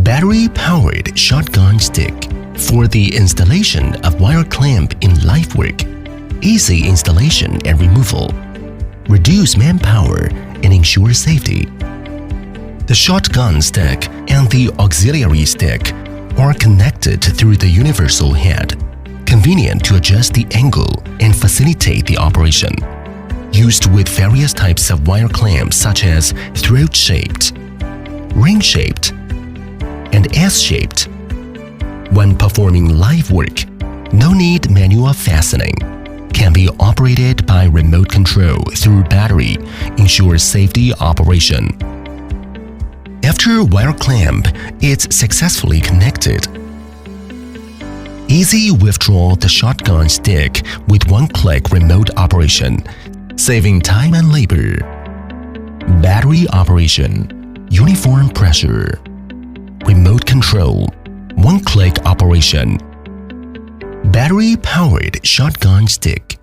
Battery-powered shotgun stick for the installation of wire clamp in life work. Easy installation and removal. Reduce manpower and ensure safety. The shotgun stick and the auxiliary stick are connected through the universal head, convenient to adjust the angle and facilitate the operation. Used with various types of wire clamps such as throat-shaped, ring-shaped, and S-shaped. When performing live work, no need manual fastening. Can be operated by remote control through battery, ensures safety operation. After wire clamp is successfully connected, easy withdraw the shotgun stick with one-click remote operation, saving time and labor. Battery operation, uniform pressure, remote control, one-click operation. Battery-powered shotgun stick.